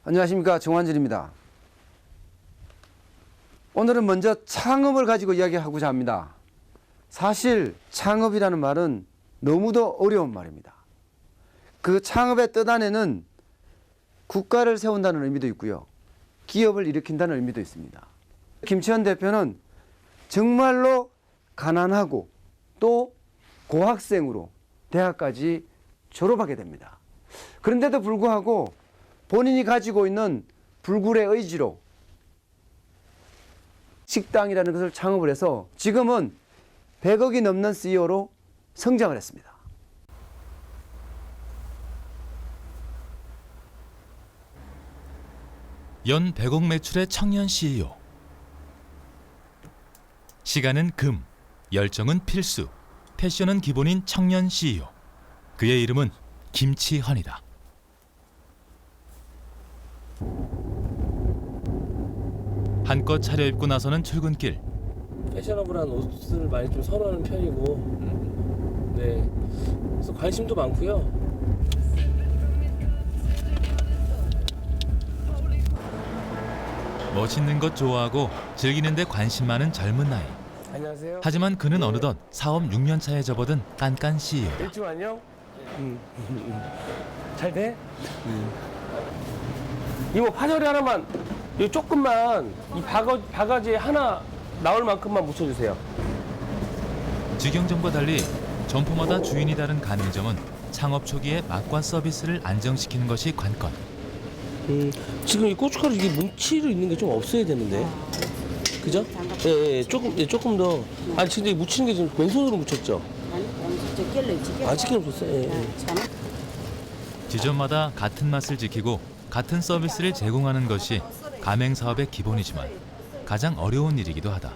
안녕하십니까, 정환진입니다. 오늘은 먼저 창업을 가지고 이야기하고자 합니다. 사실 창업이라는 말은 너무도 어려운 말입니다. 그 창업의 뜻 안에는 국가를 세운다는 의미도 있고요, 기업을 일으킨다는 의미도 있습니다. 김치현 대표는 정말로 가난하고 또 고학생으로 대학까지 졸업하게 됩니다. 그런데도 불구하고 본인이 가지고 있는 불굴의 의지로 식당이라는 것을 창업을 해서 지금은 100억이 넘는 CEO로 성장을 했습니다. 연 100억 매출의 청년 CEO. 시간은 금, 열정은 필수, 패션은 기본인 청년 CEO. 그의 이름은 김치헌이다. 한껏 차려입고 나서는 출근길. 패셔너블한 옷을 많이 좀 선호하는 편이고, 네, 그래서 관심도 많고요. 멋있는 것 좋아하고 즐기는 데 관심 많은 젊은 나이. 안녕하세요. 하지만 그는 어느덧 사업 6년 차에 접어든 깐깐 CEO. 일주 안녕. 잘 돼? 이모 파절이 하나만, 이 조금만 이 바가지에 하나 나올 만큼만 묻혀주세요. 직영점과 달리 점포마다 주인이 다른 가맹점은 창업 초기에 맛과 서비스를 안정시키는 것이 관건. 지금 이 고춧가루 이게 뭉치로 있는 게 좀 없어야 되는데, 그죠? 예, 조금 더. 아니 근데 묻히는 게 지금 왼손으로 묻혔죠? 아직은 없었어요. 예. 지점마다 같은 맛을 지키고 같은 서비스를 제공하는 것이 가맹 사업의 기본이지만 가장 어려운 일이기도 하다.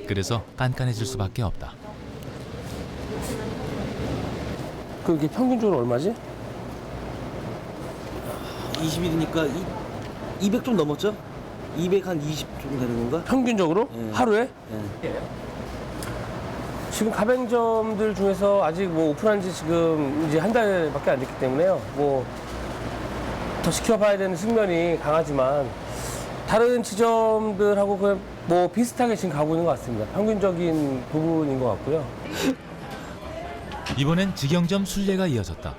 그래서 깐깐해질 수밖에 없다. 그게 평균적으로 얼마지? 20일이니까 200 좀 넘었죠? 200 한 20 정도 되는 건가? 평균적으로? 예. 하루에? 예. 지금 가맹점들 중에서 아직 뭐 오픈한 지 지금 이제 한 달밖에 안 됐기 때문에요. 뭐 더 지켜봐야 되는 측면이 강하지만 다른 지점들하고 그냥 뭐 비슷하게 지금 가고 있는 것 같습니다. 평균적인 부분인 것 같고요. 이번엔 직영점 순례가 이어졌다.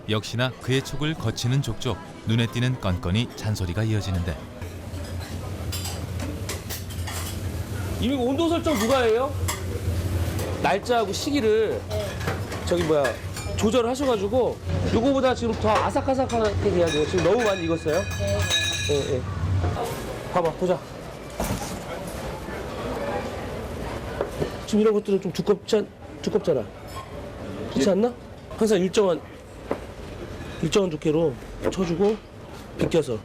역시나 그의 촉을 거치는 족족, 눈에 띄는 건건이 잔소리가 이어지는데 이미 온도 설정 누가 해요? 날짜하고 시기를 저기 조절을 하셔가지고 요거보다 지금 더 아삭아삭하게 돼야 돼요. 지금 너무 많이 익었어요. 예. 봐봐, 보자. 지금 이런 것들은 좀 두껍잖아. 그렇지 않나? 항상 일정한 두께로 쳐주고 비껴서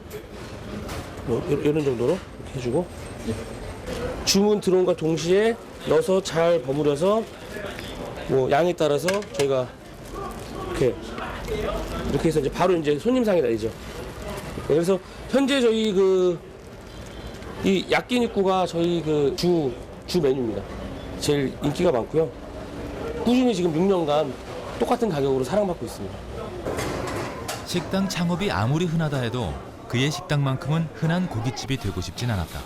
뭐 이런 정도로 이렇게 해주고 주문 들어온과 동시에 넣어서 잘 버무려서 뭐 양에 따라서 저희가 이렇게 해서 이제 바로 이제 손님상에 나이죠. 그래서 현재 저희 이 야끼니쿠가 저희 주 메뉴입니다. 제일 인기가 많고요. 꾸준히 지금 6년간 똑같은 가격으로 사랑받고 있습니다. 식당 창업이 아무리 흔하다 해도 그의 식당만큼은 흔한 고깃집이 되고 싶진 않았다.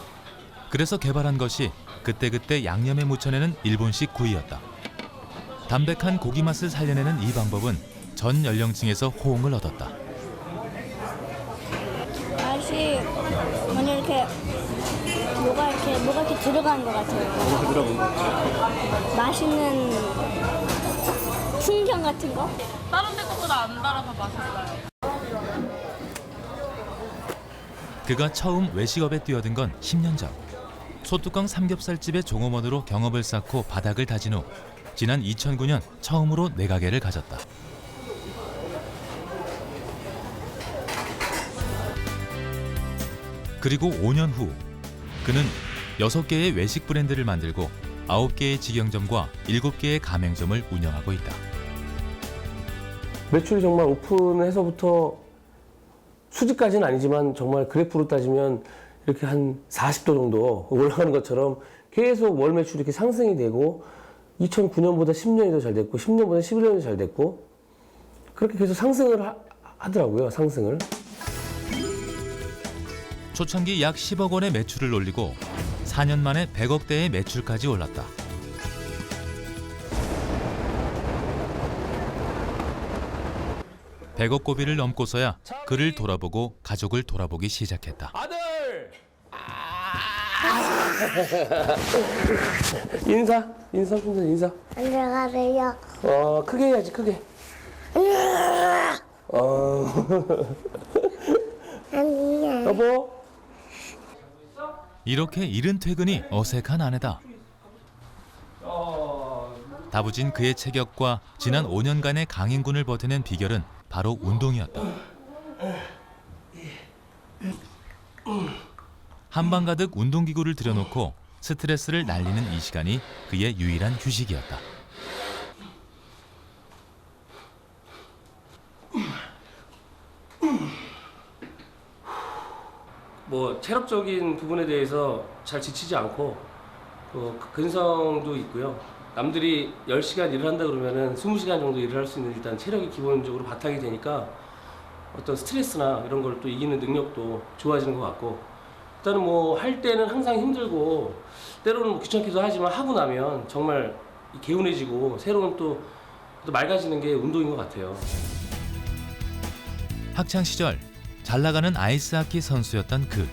그래서 개발한 것이 그때그때 양념에 묻혀내는 일본식 구이였다. 담백한 고기 맛을 살려내는 이 방법은 전 연령층에서 호응을 얻었다. 맛이 먼저 이렇게 뭐가 이렇게 들어간 것 같아요. 맛있는 풍경 같은 거? 다른 데 것보다 안 달아서 맛있어요. 그가 처음 외식업에 뛰어든 건 10년 전. 소뚜껑 삼겹살집의 종업원으로 경업을 쌓고 바닥을 다진 후 지난 2009년 처음으로 내 가게를 가졌다. 그리고 5년 후 그는 6개의 외식 브랜드를 만들고 9개의 직영점과 7개의 가맹점을 운영하고 있다. 매출이 정말 오픈해서부터 수지까지는 아니지만 정말 그래프로 따지면 이렇게 한 40도 정도 올라가는 것처럼 계속 월 매출이 이렇게 상승이 되고 2009년보다 10년이 더 잘 됐고 10년보다 11년이 잘 됐고 그렇게 계속 상승을 하더라고요. 상승을. 초창기 약 10억 원의 매출을 올리고 4년 만에 100억대의 매출까지 올랐다. 백억 고비를 넘고서야 그를 돌아보고 가족을 돌아보기 시작했다. 아들! 인사. 안녕하세요. 크게 해야지, 크게. 안녕. 여보. 이렇게 이른 퇴근이 어색한 아내다. 다부진 그의 체격과 지난 5년간의 강행군을 버텨낸 비결은 바로 운동이었다. 한방 가득 운동기구를 들여놓고 스트레스를 날리는 이 시간이 그의 유일한 휴식이었다. 뭐 체력적인 부분에 대해서 잘 지치지 않고 근성도 있고요. 남들이 10시간 일을 한다 그러면은 20시간 정도 일을 할 수 있는 일단 체력이 기본적으로 바탕이 되니까 어떤 스트레스나 이런 걸 또 이기는 능력도 좋아지는 것 같고, 일단은 뭐 할 때는 항상 힘들고 때로는 뭐 귀찮기도 하지만 하고 나면 정말 개운해지고 새로운 또 맑아지는 게 운동인 것 같아요. 학창 시절 잘 나가는 아이스하키 선수였던 그.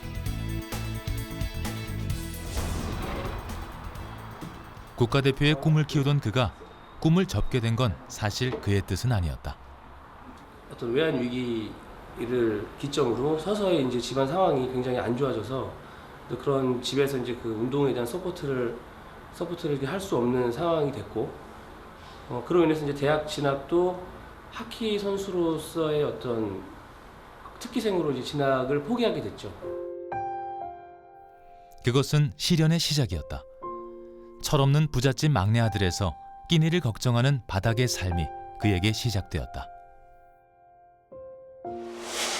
국가대표의 꿈을 키우던 그가 꿈을 접게 된 건 사실 그의 뜻은 아니었다. 어떤 외환 위기를 기점으로 서서히 이제 집안 상황이 굉장히 안 좋아져서 또 그런 집에서 이제 그 운동에 대한 서포트를 할 수 없는 상황이 됐고, 그로 인해서 이제 대학 진학도 하키 선수로서의 어떤 특기생으로 이제 진학을 포기하게 됐죠. 그것은 시련의 시작이었다. 철없는 부잣집 막내 아들에서 끼니를 걱정하는 바닥의 삶이 그에게 시작되었다.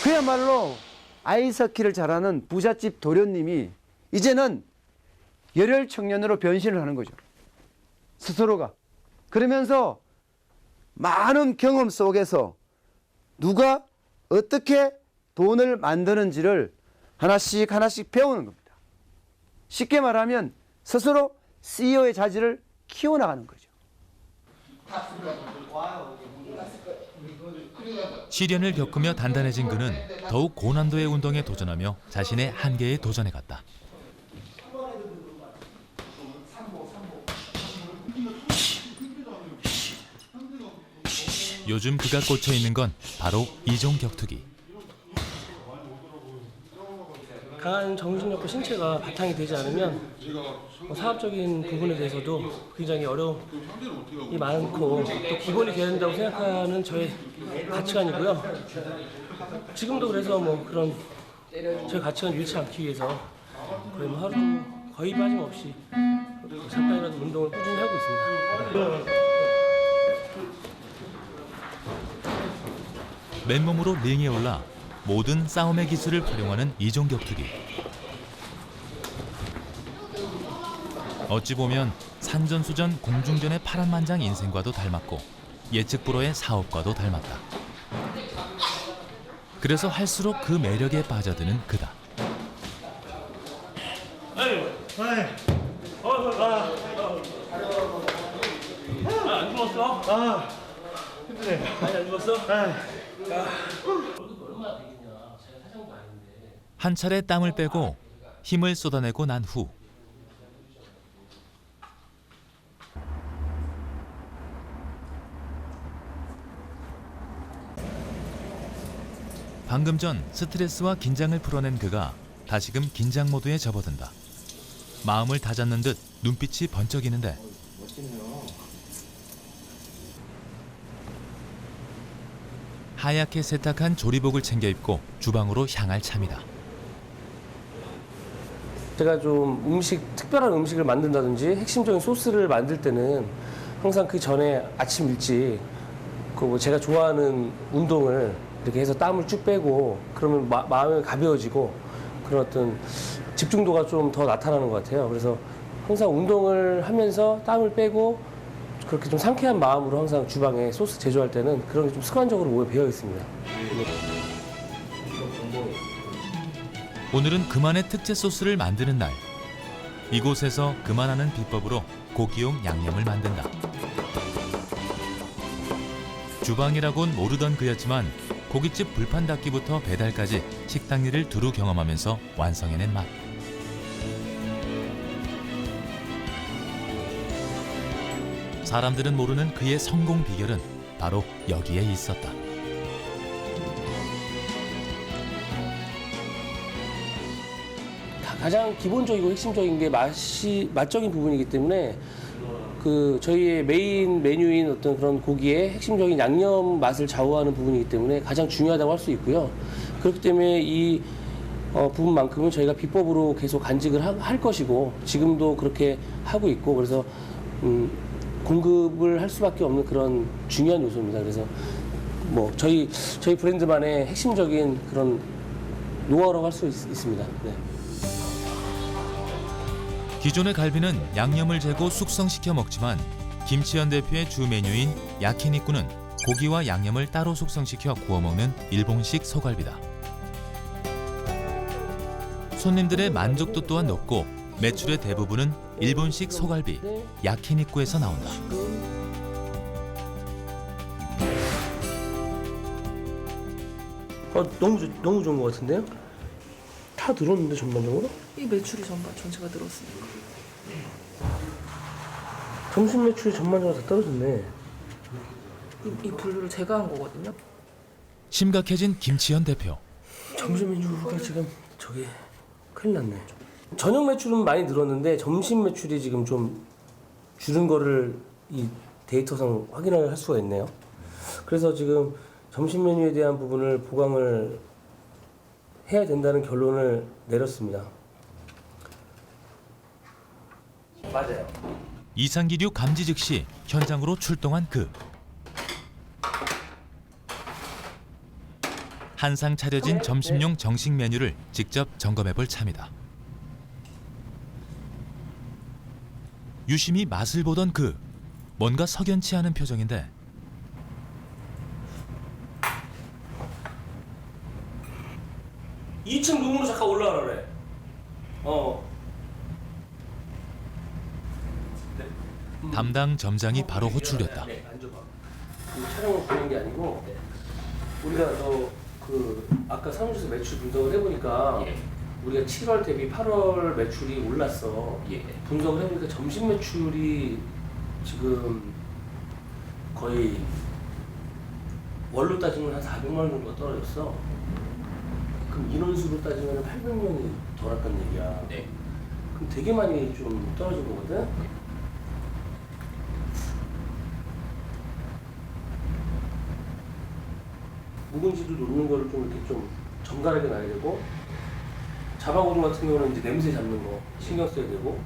그야말로 아이스하키를 잘하는 부잣집 도련님이 이제는 열혈 청년으로 변신을 하는 거죠. 스스로가. 그러면서 많은 경험 속에서 누가 어떻게 돈을 만드는지를 하나씩 배우는 겁니다. 쉽게 말하면 스스로 CEO의 자질을 키워나가는 거죠. 시련을 겪으며 단단해진 그는 더욱 고난도의 운동에 도전하며 자신의 한계에 도전해갔다. 요즘 그가 꽂혀 있는 건 바로 이종 격투기. 강한 정신력과 신체가 바탕이 되지 않으면 사업적인 부분에 대해서도 굉장히 어려움이 많고 또 기본이 돼야 된다고 생각하는 저의 가치관이고요. 지금도 그래서 뭐 그런 저의 가치관 잃지 않기 위해서 거의 뭐 하루 거의 빠짐없이 잠깐이라도 운동을 꾸준히 하고 있습니다. 맨몸으로 링에 올라 모든 싸움의 기술을 활용하는 이종 격투기. 어찌 보면 산전수전 공중전의 파란만장 인생과도 닮았고 예측 불허의 사업과도 닮았다. 그래서 할수록 그 매력에 빠져드는 그다. 안 죽었어? 힘드네. 안 죽었어? 한 차례 땀을 빼고 힘을 쏟아내고 난 후 방금 전 스트레스와 긴장을 풀어낸 그가 다시금 긴장 모드에 접어든다. 마음을 다잡는 듯 눈빛이 번쩍이는데 하얗게 세탁한 조리복을 챙겨 입고 주방으로 향할 참이다. 제가 좀 특별한 음식을 만든다든지 핵심적인 소스를 만들 때는 항상 그 전에 아침 일찍 뭐 제가 좋아하는 운동을 이렇게 해서 땀을 쭉 빼고 그러면 마음이 가벼워지고 그런 어떤 집중도가 좀 더 나타나는 것 같아요. 그래서 항상 운동을 하면서 땀을 빼고 그렇게 좀 상쾌한 마음으로 항상 주방에 소스 제조할 때는 그런 게 좀 습관적으로 몸에 배어 있습니다. 오늘은 그만의 특제 소스를 만드는 날. 이곳에서 그만하는 비법으로 고기용 양념을 만든다. 주방이라곤 모르던 그였지만 고깃집 불판 닫기부터 배달까지 식당 일을 두루 경험하면서 완성해낸 맛. 사람들은 모르는 그의 성공 비결은 바로 여기에 있었다. 가장 기본적이고 핵심적인 게 맛적인 부분이기 때문에 그 저희의 메인 메뉴인 어떤 그런 고기의 핵심적인 양념 맛을 좌우하는 부분이기 때문에 가장 중요하다고 할 수 있고요. 그렇기 때문에 이 부분만큼은 저희가 비법으로 계속 간직을 할 것이고 지금도 그렇게 하고 있고 그래서 공급을 할 수밖에 없는 그런 중요한 요소입니다. 그래서 뭐 저희 브랜드만의 핵심적인 그런 노하우라고 할 수 있습니다. 네. 기존의 갈비는 양념을 재고 숙성시켜 먹지만 김치현 대표의 주 메뉴인 야키니쿠는 고기와 양념을 따로 숙성시켜 구워 먹는 일본식 소갈비다. 손님들의 만족도 또한 높고 매출의 대부분은 일본식 소갈비 야키니쿠에서 나온다. 너무 좋은 것 같은데요? 다 들었는데 전반적으로? 이 매출이 전체가 늘었으니까. 점심 매출이 전반적으로 다 떨어졌네. 이 분류를 제가 한 거거든요. 심각해진 김치현 대표. 점심 메뉴가 지금 저기 큰일 났네. 저녁 매출은 많이 늘었는데 점심 매출이 지금 좀 줄은 거를 이 데이터상 확인을 할 수가 있네요. 그래서 지금 점심 메뉴에 대한 부분을 보강을 해야 된다는 결론을 내렸습니다. 맞아요. 이상기류 감지 즉시 현장으로 출동한 그. 한상 차려진 점심용 정식 메뉴를 직접 점검해볼 참이다. 유심히 맛을 보던 그. 뭔가 석연치 않은 표정인데 2층 룸으로 잠깐 올라가라 그래. 담당 점장이 바로 호출됐다. 네, 앉아봐. 이 촬영을 보는 게 아니고 우리가 아까 사무실에서 매출 분석을 해보니까 우리가 7월 대비 8월 매출이 올랐어. 분석을 해보니까 점심 매출이 지금 거의 월로 따지면 한 400만 원 정도가 떨어졌어. 그럼 인원수로 따지면 800명이 덜 왔단 얘기야. 그럼 되게 많이 좀 떨어진 거거든? 묵은지도 놓는 거를 좀 이렇게 좀 정갈하게 놔야 되고, 자바고등 같은 경우는 이제 냄새 잡는 거 신경 써야 되고,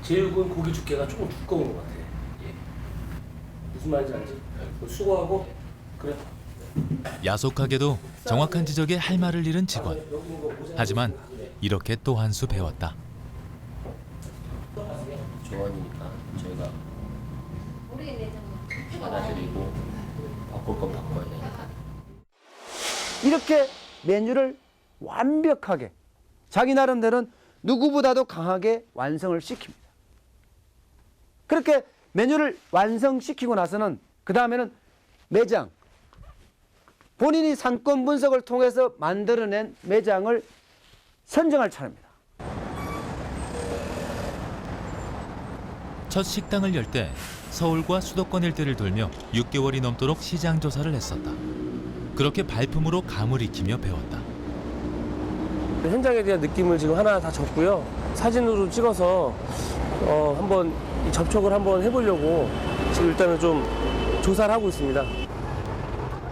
제육은 고기 두께가 조금 두꺼운 것 같아. 무슨 말인지 알지? 수고하고, 그래. 야속하게도 정확한 지적에 할 말을 잃은 직원. 하지만 이렇게 또 한 수 배웠다. 조언이니까 저희가 받아들이고 바꿀 건 바꿔야 되니까. 이렇게 메뉴를 완벽하게 자기 나름대로는 누구보다도 강하게 완성을 시킵니다. 그렇게 메뉴를 완성시키고 나서는 그 다음에는 매장, 본인이 상권 분석을 통해서 만들어낸 매장을 선정할 차례입니다. 첫 식당을 열 때 서울과 수도권 일대를 돌며 6개월이 넘도록 시장 조사를 했었다. 그렇게 발품으로 감을 익히며 배웠다. 현장에 대한 느낌을 지금 하나 다 적고요. 사진으로 찍어서 한번 접촉을 한번 해보려고 지금 일단은 좀 조사를 하고 있습니다.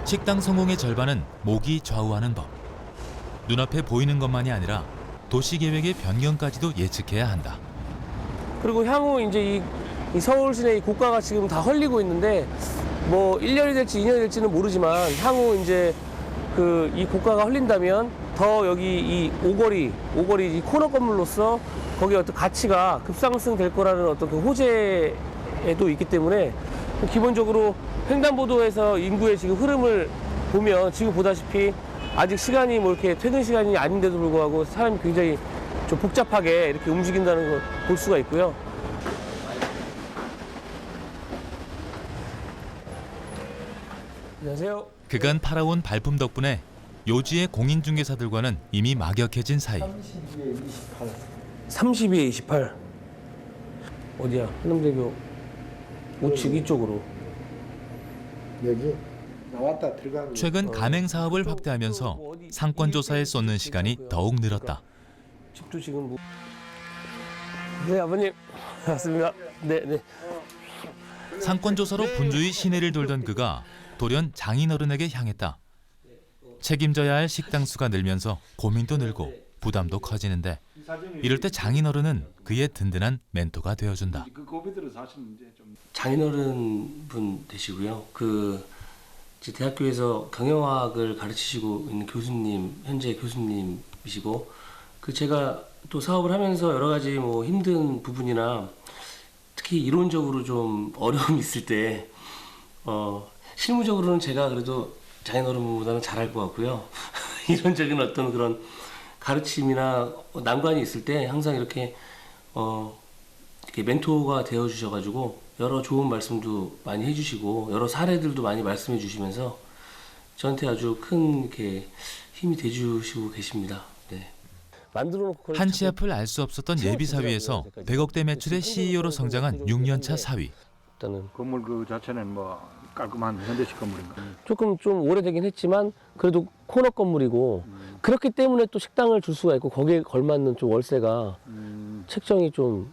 식당 성공의 절반은 목이 좌우하는 법. 눈앞에 보이는 것만이 아니라 도시 계획의 변경까지도 예측해야 한다. 그리고 향후 이제 이 서울 시내 이 고가가 지금 다 헐리고 있는데 뭐 1년이 될지 2년이 될지는 모르지만 향후 이제 이 고가가 헐린다면 더 여기 이 오거리 이 코너 건물로서 거기에 어떤 가치가 급상승될 거라는 어떤 그 호재에도 있기 때문에 기본적으로 횡단보도에서 인구의 지금 흐름을 보면 지금 보다시피 아직 시간이 뭐 이렇게 퇴근 시간이 아닌데도 불구하고 사람이 굉장히 좀 복잡하게 이렇게 움직인다는 걸 볼 수가 있고요. 안녕하세요. 그간 팔아온 발품 덕분에 요지의 공인중개사들과는 이미 막역해진 사이. 32에 28. 어디야? 한남대교 우측 이쪽으로. 여기 나왔다 들어가고. 최근 가맹 사업을 확대하면서 상권 조사에 쏟는 시간이 더욱 늘었다. 집도 지금 뭐... 네, 아버님. 맞습니다. 네, 네. 상권 조사로 분주히 시내를 돌던 그가 돌연 장인어른에게 향했다. 책임져야 할 식당 수가 늘면서 고민도 늘고 부담도 커지는데 이럴 때 장인어른은 그의 든든한 멘토가 되어준다. 장인어른 분 되시고요. 이제 대학교에서 경영학을 가르치시고 있는 교수님, 현재 교수님이시고, 제가 또 사업을 하면서 여러 가지 뭐 힘든 부분이나 특히 이론적으로 좀 어려움이 있을 때, 실무적으로는 제가 그래도 장인어른보다는 잘할 것 같고요. 이론적인 어떤 그런 가르침이나 난관이 있을 때 항상 이렇게 멘토가 되어 주셔가지고 여러 좋은 말씀도 많이 해주시고 여러 사례들도 많이 말씀해 주시면서 저한테 아주 큰 이렇게 힘이 돼주시고 계십니다. 네. 한치 앞을 알 수 없었던 예비사위에서 100억대 매출의 CEO로 성장한 6년차 사위. 일단은 건물 그 자체는 뭐 깔끔한 현대식 건물인가. 조금 좀 오래되긴 했지만 그래도 코너 건물이고 그렇기 때문에 또 식당을 줄 수가 있고 거기에 걸맞는 좀 월세가 책정이 좀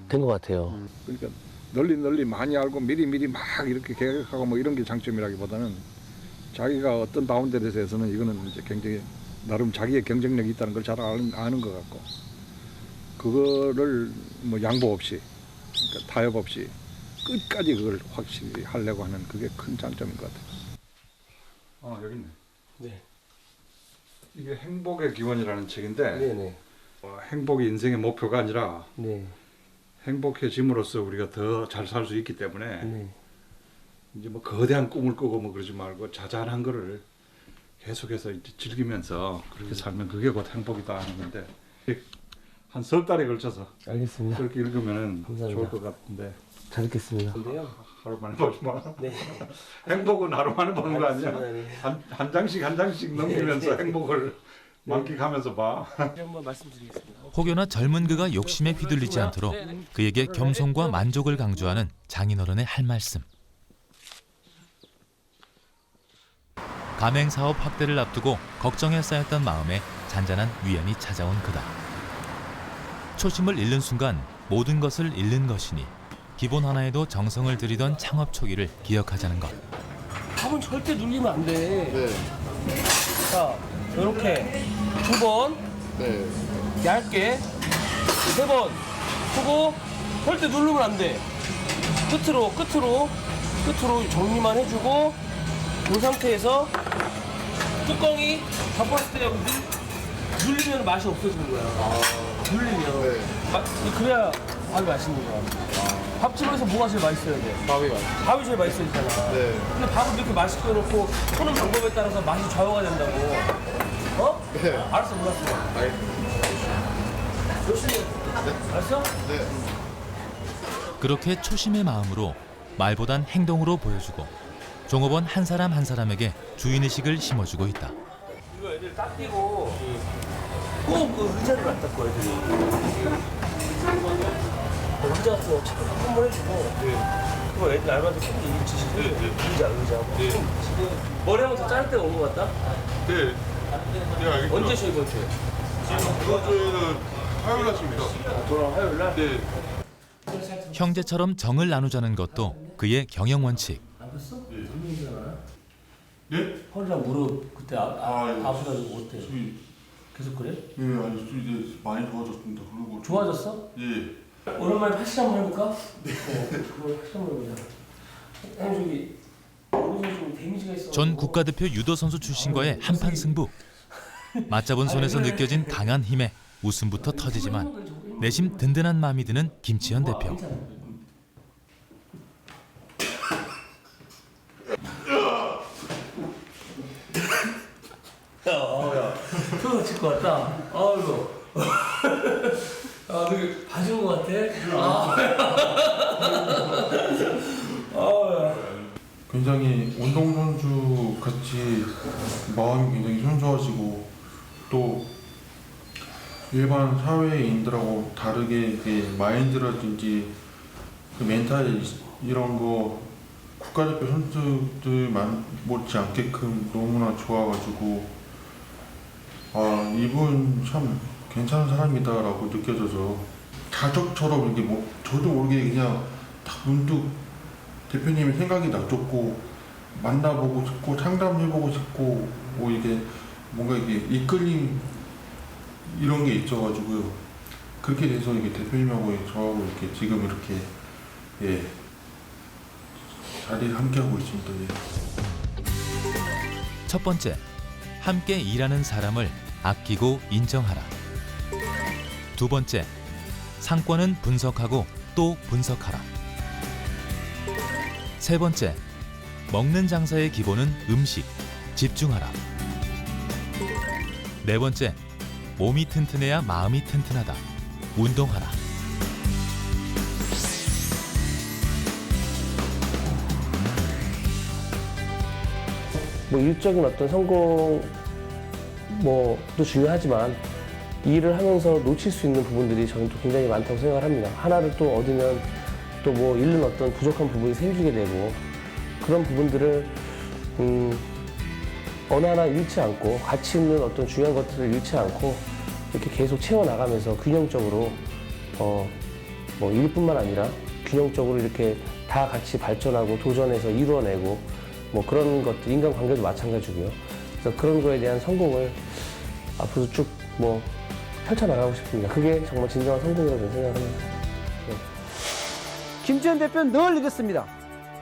된 것 같아요. 그러니까 널리 많이 알고 미리 막 이렇게 계획하고 뭐 이런 게 장점이라기보다는 자기가 어떤 바운더리에서는 이거는 이제 굉장히 나름 자기의 경쟁력이 있다는 걸 잘 아는 것 같고 그거를 뭐 양보 없이 그러니까 타협 없이 끝까지 그걸 확실히 하려고 하는 그게 큰 장점인 것 같아요. 여기 있네. 네. 이게 행복의 기원이라는 책인데 네네. 행복이 인생의 목표가 아니라 네. 행복해짐으로써 우리가 더 잘 살 수 있기 때문에 네. 이제 뭐 거대한 꿈을 꾸고 뭐 그러지 말고 자잘한 거를 계속해서 이제 즐기면서 그렇게 살면 그게 곧 행복이다 하는 건데 한 석 달에 걸쳐서 알겠습니다. 그렇게 읽으면은 감사합니다. 좋을 것 같은데 잘 듣겠습니다. 하루 만에 보지 마. 네. 행복은 하루 만에 보는 거 아니야? 알겠습니다. 한 장씩 넘기면서 행복을 만끽하면서 봐. 한번 말씀드리겠습니다. 혹여나 젊은 그가 욕심에 휘둘리지 않도록 그에게 겸손과 만족을 강조하는 장인어른의 할 말씀. 가맹 사업 확대를 앞두고 걱정에 쌓였던 마음에 잔잔한 위안이 찾아온 그다. 초심을 잃는 순간 모든 것을 잃는 것이니 기본 하나에도 정성을 들이던 창업 초기를 기억하자는 것. 밥은 절대 눌리면 안 돼. 자, 이렇게 2번, 얇게 3번 하고 절대 누르면 안 돼. 끝으로 정리만 해주고 이 상태에서 뚜껑이 덮었을 때 눌리면 맛이 없어지는 거야. 눌리면. 그래야 밥이 맛있는 거야. 밥집에서 뭐가 제일 맛있어야 돼? 밥이 제일 맛있어야 되잖아. 근데 밥을 이렇게 맛있게 해놓고 푸는 방법에 따라서 맛이 좌우가 된다고. 네. 알았어, 몰랐어. 열심히 해. 알았어? 그렇게 초심의 마음으로 말보단 행동으로 보여주고 종업원 한 사람 한 사람에게 주인의식을 심어주고 있다. 이거 애들 딱 띄고 꼭 그 의자를 안 닦고 애들이. 의자 같은 거 체크 한번 해주고 그거 애들 알바들 꼭 지시고 의자 지금 머리 한번 더 자를 때가 온 것 같다? 네. 네, 알겠습니다. 언제 쉬어 이번 주에? 이번 주에는 화요일 날입니다. 돌아온 화요일 날? 네. 형제처럼 정을 나누자는 것도 그의 경영 원칙. 안 봤어? 네? 허리랑 무릎 그때 아프다고 어때? 수위. 계속 그래? 네, 아니 이제 많이 좋아졌습니다. 그리고 좋아졌어? 예. 오랜만에 팔씨 한번 해볼까? 네. 그걸 팔씨 한번 해보자. 저기 오른손 좀 데미지가 있어. 전 국가대표 유도 선수 출신과의 한판 승부. 맞잡은 손에서 느껴진 강한 힘에 웃음부터 터지지만 내심 든든한 마음이 드는 김치현 대표. 것 같다. 아이고. 아, 되게 봐준 것 같아. 굉장히 운동선수 같이 마음이 굉장히 순수하시고 또 일반 사회인들하고 다르게 이게 마인드라든지 그 멘탈 이런 거 국가대표 선수들만 못지 않게끔 너무나 좋아가지고 아 이분 참 괜찮은 사람이다라고 느껴져서 가족처럼 이렇게 뭐 저도 모르게 그냥 딱 문득 대표님의 생각이 나줬고 만나보고 싶고 상담해보고 싶고 뭐 이게 뭔가 이게 이끌림 이런 게 있어가지고요. 그렇게 돼서 이게 대표님하고 저하고 이렇게 지금 이렇게 예 자리를 함께 하고 있습니다. 예. 첫 번째, 함께 일하는 사람을 아끼고 인정하라. 두 번째, 상권은 분석하고 또 분석하라. 세 번째, 먹는 장사의 기본은 음식, 집중하라. 네 번째, 몸이 튼튼해야 마음이 튼튼하다. 운동하라. 뭐 일적인 어떤 성공 뭐도 중요하지만 이 일을 하면서 놓칠 수 있는 부분들이 저는 또 굉장히 많다고 생각을 합니다. 하나를 또 얻으면 또 뭐 잃는 어떤 부족한 부분이 생기게 되고 그런 부분들을 어느 하나 잃지 않고 가치 있는 어떤 중요한 것들을 잃지 않고 이렇게 계속 채워나가면서 균형적으로 뭐 일뿐만 아니라 균형적으로 이렇게 다 같이 발전하고 도전해서 이루어내고 뭐 그런 것들 인간관계도 마찬가지고요. 그래서 그런 거에 대한 성공을 앞으로 쭉 뭐 펼쳐나가고 싶습니다. 그게 정말 진정한 성공이라고 저는 생각합니다. 네. 김지현 대표는 늘 이랬습니다.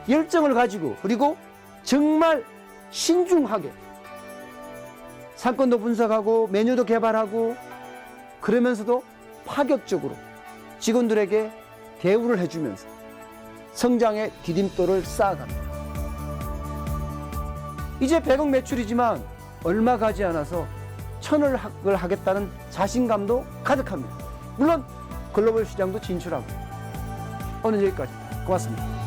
열정을 가지고 그리고 정말 신중하게 상권도 분석하고 메뉴도 개발하고 그러면서도 파격적으로 직원들에게 대우를 해주면서 성장의 디딤돌을 쌓아갑니다. 이제 100억 매출이지만 얼마 가지 않아서 1000억을 하겠다는 자신감도 가득합니다. 물론 글로벌 시장도 진출하고 오늘 여기까지입니다. 고맙습니다.